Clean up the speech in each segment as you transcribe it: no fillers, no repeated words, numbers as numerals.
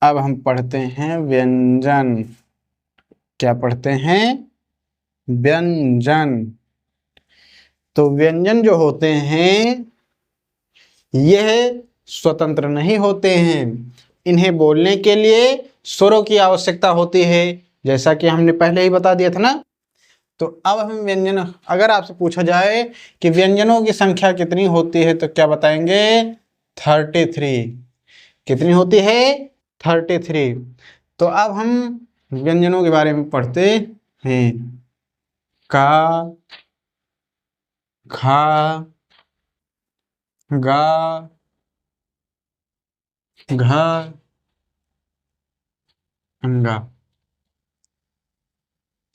अब हम पढ़ते हैं व्यंजन। क्या पढ़ते हैं? व्यंजन। तो व्यंजन जो होते हैं यह स्वतंत्र नहीं होते हैं, इन्हें बोलने के लिए स्वरों की आवश्यकता होती है, जैसा कि हमने पहले ही बता दिया था ना। तो अब हम व्यंजन, अगर आपसे पूछा जाए कि व्यंजनों की संख्या कितनी होती है तो क्या बताएंगे? 33। कितनी होती है? 33। तो अब हम व्यंजनों के बारे में पढ़ते हैं। का, खा, गा, घा, अंगा,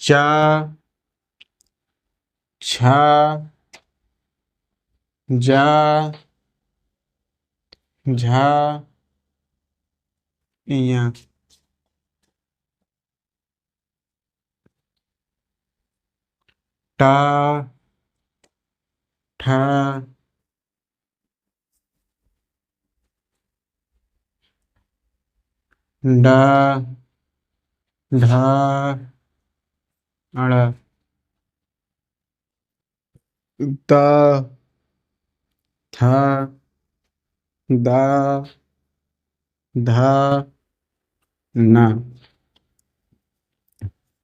चा, छा, जा, झा, इया। टा, ठा, डा, ढा, अड़ा, ता, था, दा, धा, ना,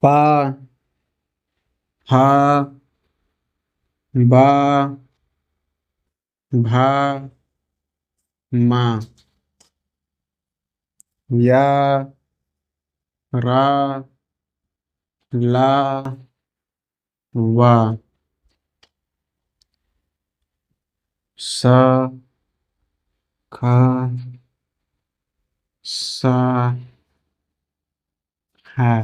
पा, हा, बा, भा, मा, या, रा, ला, वा, सा, खा, सा, हा,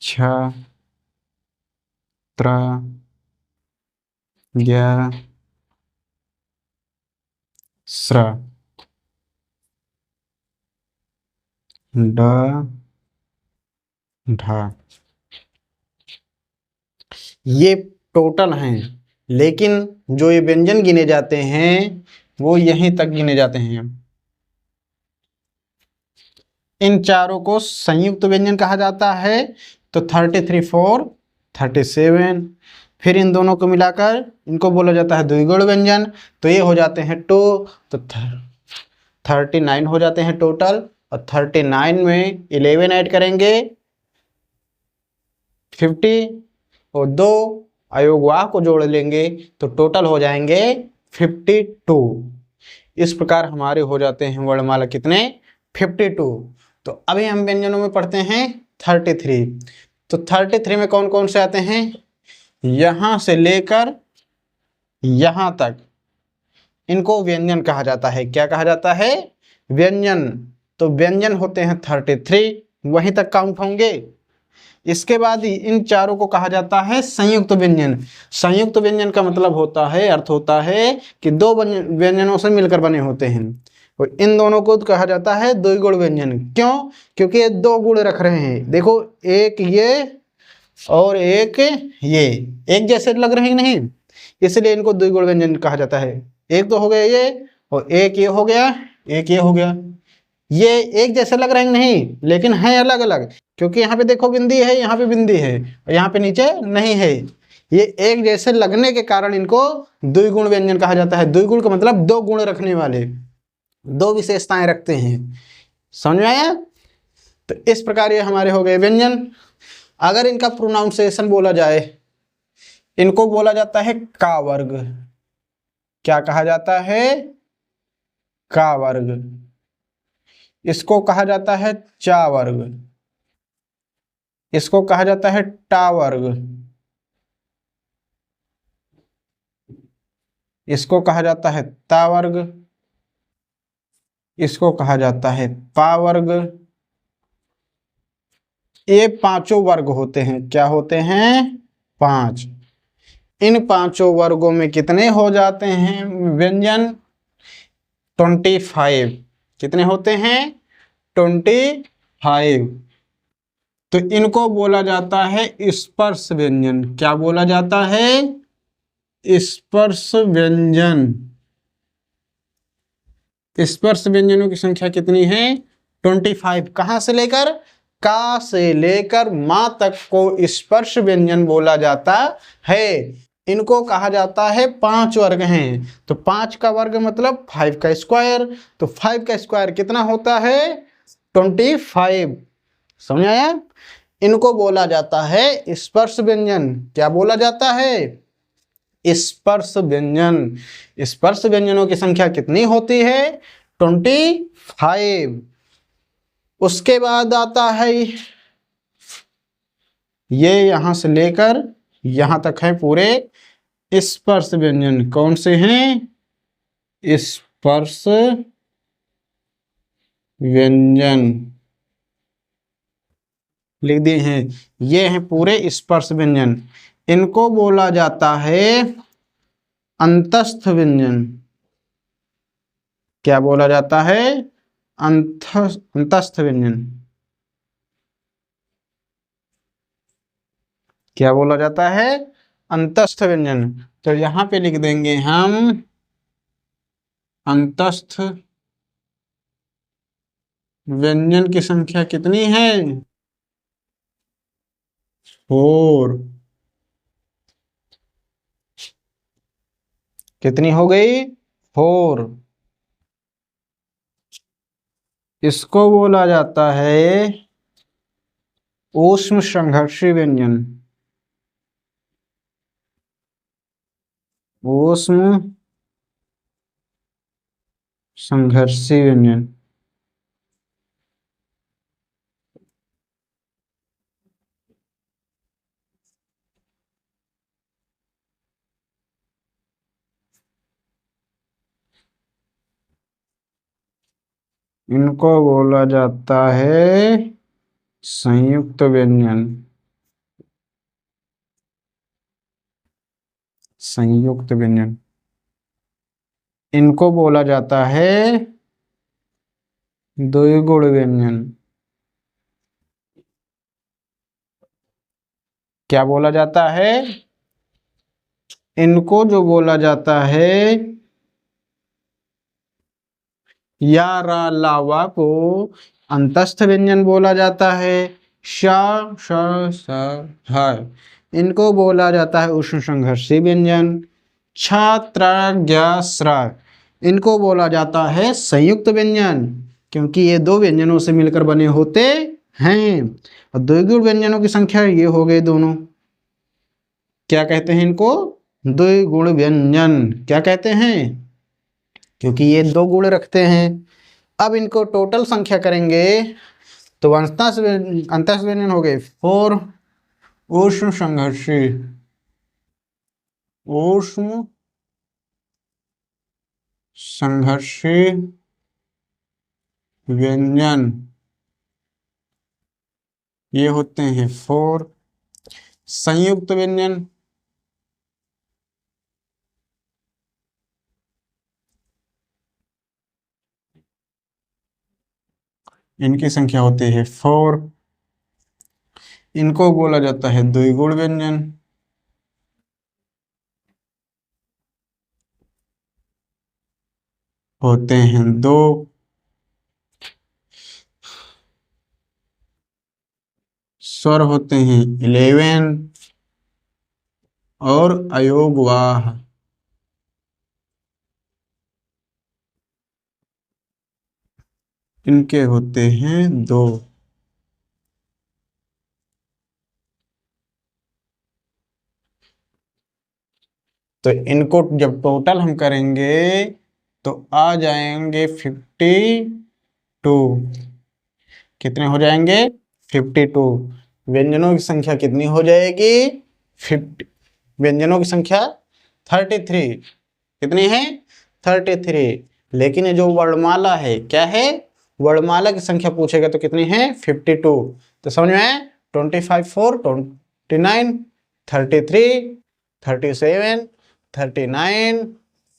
छा, त्रा, ग्या, स्रा, डा, ढा। ये टोटल हैं, लेकिन जो ये व्यंजन गिने जाते हैं वो यहीं तक गिने जाते हैं। इन चारों को संयुक्त व्यंजन कहा जाता है। तो 33, 4, 37। फिर इन दोनों को मिलाकर इनको बोला जाता है द्विगुण व्यंजन। तो ये हो जाते हैं 2, तो 39 हो जाते हैं टोटल। और 39 में 11 ऐड करेंगे 50, और 2 अयोगवाह को जोड़ लेंगे तो टोटल हो जाएंगे 52। इस प्रकार हमारे हो जाते हैं वर्णमाला कितने? 52। तो अभी हम व्यंजनों में पढ़ते हैं 33। तो 33 में कौन कौन से आते हैं? यहां से लेकर यहां तक इनको व्यंजन कहा जाता है। क्या कहा जाता है? व्यंजन। तो व्यंजन होते हैं 33, वहीं तक काउंट होंगे। इसके बाद इन चारों को कहा जाता है संयुक्त व्यंजन। संयुक्त व्यंजन का मतलब होता है, अर्थ होता है कि दो व्यंजनों से मिलकर बने होते हैं। और इन दोनों को कहा जाता है द्विगुण व्यंजन। क्यों? क्योंकि ये दो गुण रख रहे हैं। देखो, एक ये और एक ये एक जैसे लग रहे हैं नहीं, इसलिए इनको द्विगुण व्यंजन कहा जाता है। एक तो हो गया ये, और एक ये हो गया, एक ये हो गया। ये एक जैसे लग रहे हैं नहीं, लेकिन हैं अलग अलग। क्योंकि यहाँ पे देखो बिंदी है, यहाँ पे बिंदी है, और यहाँ पे नीचे नहीं है। ये एक जैसे लगने के कारण इनको द्विगुण व्यंजन कहा जाता है। द्विगुण का मतलब दो गुण रखने वाले, दो विशेषताएं रखते हैं। समझ में आया? तो इस प्रकार ये हमारे हो गए व्यंजन। अगर इनका प्रोनाउंसिएशन बोला जाए, इनको बोला जाता है का वर्ग। क्या कहा जाता है? का वर्ग। इसको कहा जाता है चा वर्ग। इसको कहा जाता है टा वर्ग। इसको कहा जाता है ता वर्ग। इसको कहा जाता है पा वर्ग। ये पांचों वर्ग होते हैं। क्या होते हैं? 5। इन पांचों वर्गों में कितने हो जाते हैं व्यंजन? 25। कितने होते हैं? 25। तो इनको बोला जाता है स्पर्श व्यंजन। क्या बोला जाता है? स्पर्श व्यंजन। स्पर्श व्यंजनों की संख्या कितनी है? 25। कहां से लेकर? का से लेकर मां तक को स्पर्श व्यंजन बोला जाता है। इनको कहा जाता है 5 वर्ग हैं। तो 5 का वर्ग मतलब 5 का स्क्वायर। तो 5 का स्क्वायर कितना होता है? 25। समझ आया? इनको बोला जाता है स्पर्श व्यंजन। क्या बोला जाता है? स्पर्श व्यंजन। स्पर्श व्यंजनों की संख्या कितनी होती है? 25। उसके बाद आता है ये यहां से लेकर यहां तक है पूरे स्पर्श व्यंजन। कौन से हैं? स्पर्श व्यंजन लिख दिए हैं। ये हैं पूरे स्पर्श व्यंजन। इनको बोला जाता है अंतस्थ व्यंजन। क्या बोला जाता है? अंतस्थ व्यंजन। क्या बोला जाता है? अंतस्थ व्यंजन। तो यहां पे लिख देंगे हम अंतस्थ व्यंजन की संख्या कितनी है? 4। कितनी हो गई? 4। इसको बोला जाता है ऊष्म संघर्षी व्यंजन। ऊष्म संघर्षी व्यंजन। इनको बोला जाता है संयुक्त व्यंजन। संयुक्त व्यंजन। इनको बोला जाता है द्विगुण व्यंजन। क्या बोला जाता है? इनको जो बोला जाता है या रा लावा को अंतस्थ व्यंजन बोला जाता है। शा श स ह इनको बोला जाता है उष्ण संघर्षी व्यंजन। छात्र ज्ञ इनको बोला जाता है संयुक्त व्यंजन, क्योंकि ये दो व्यंजनों से मिलकर बने होते हैं। और द्विगुण व्यंजनों की संख्या ये हो गए दोनों। क्या कहते हैं इनको? द्विगुण व्यंजन। क्या कहते हैं? क्योंकि ये 2 गुण रखते हैं। अब इनको टोटल संख्या करेंगे तो अंतस्थ व्यंजन हो गए 4 ऊष्म संघर्षी। ऊष्म संघर्षी व्यंजन ये होते हैं 4। संयुक्त व्यंजन इनकी संख्या होती है 4। इनको बोला जाता है द्विगुण व्यंजन। होते हैं 2। स्वर होते हैं 11 और अयोगवाह इनके होते हैं 2। तो इनको जब टोटल हम करेंगे तो आ जाएंगे 52। कितने हो जाएंगे? 52। व्यंजनों की संख्या कितनी हो जाएगी? 50। व्यंजनों की संख्या 33। कितनी है? 33। लेकिन ये जो वर्णमाला है क्या है? वर्णमाला की संख्या पूछेगा तो कितनी है? 52। तो समझ में आया? 25 4 29 33 37 39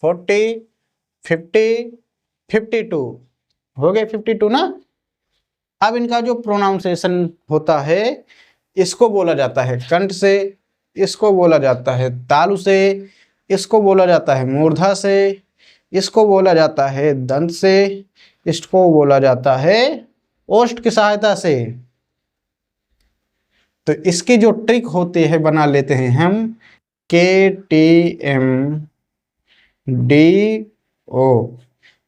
40 50 52 हो गए 52 ना। अब इनका जो प्रोनाउंसिएशन होता है इसको बोला जाता है कंठ से, इसको बोला जाता है तालु से, इसको बोला जाता है मूर्धा से, इसको बोला जाता है दंत से, इसको बोला जाता है ओष्ठ की सहायता से। तो इसकी जो ट्रिक होती है बना लेते हैं हम KTMDO।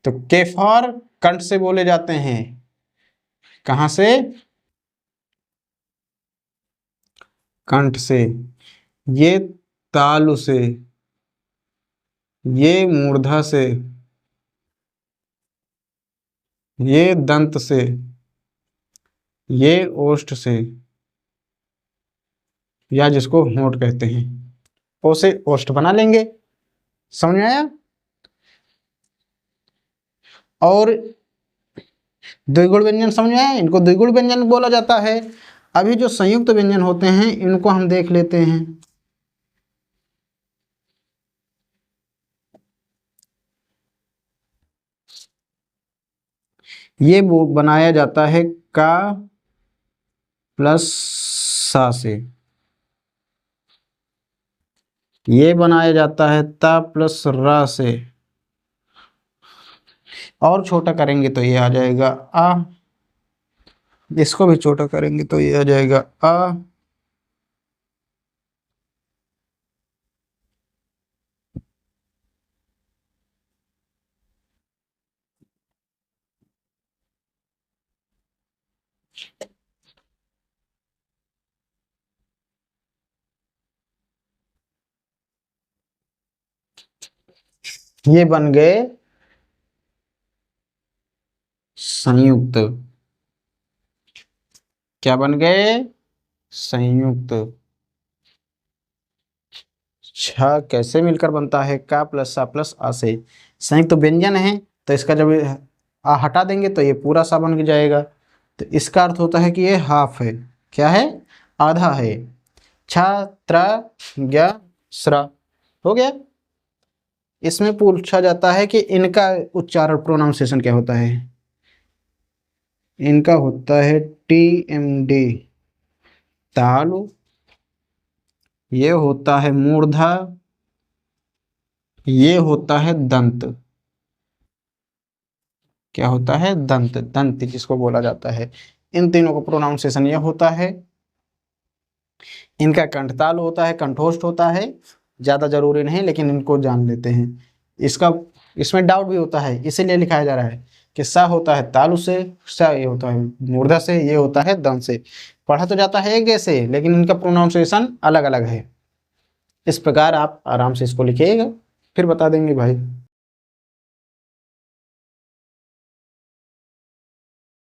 तो के फॉर कंठ से बोले जाते हैं, कहां से? कंठ से। ये तालु से, ये मूर्धा से, ये दंत से, ये ओष्ठ से, या जिसको होंठ कहते हैं, ओ से ओष्ठ बना लेंगे। समझ में आया? और द्विगुण व्यंजन समझ में आया? इनको द्विगुण व्यंजन बोला जाता है। अभी जो संयुक्त व्यंजन होते हैं इनको हम देख लेते हैं। ये वो बनाया जाता है का प्लस सा से, ये बनाया जाता है ता प्लस रा से, और छोटा करेंगे तो ये आ जाएगा आ, इसको भी छोटा करेंगे तो ये आ जाएगा आ, ये बन गए संयुक्त। क्या बन गए? संयुक्त। छह कैसे मिलकर बनता है? का प्लस सा प्लस आ से। संयुक्त तो व्यंजन है, तो इसका जब आ हटा देंगे तो ये पूरा सा बन जाएगा। तो इसका अर्थ होता है कि ये हाफ है। क्या है? आधा है। छात्र ज्ञ स्रा हो गया। इसमें पूछा जाता है कि इनका उच्चारण प्रोनाउंसिएशन क्या होता है? इनका होता है TMD तालु, ये होता है मूर्धा, ये होता है दंत। क्या होता है? दंत। दंत जिसको बोला जाता है। इन तीनों का प्रोनाउंसिएशन यह होता है। इनका कंठताल होता है, कंठोष्ठ होता है, ज्यादा जरूरी नहीं लेकिन इनको जान लेते हैं। इसका इसमें डाउट भी होता है, इसीलिए लिखाया जा रहा है कि सा होता है तालु से, सा ये होता है मूर्धा से, ये होता है दंत से। पढ़ा तो जाता है एक जैसे, लेकिन इनका प्रोनाउंसिएशन अलग अलग है। इस प्रकार आप आराम से इसको लिखिएगा, फिर बता देंगे भाई।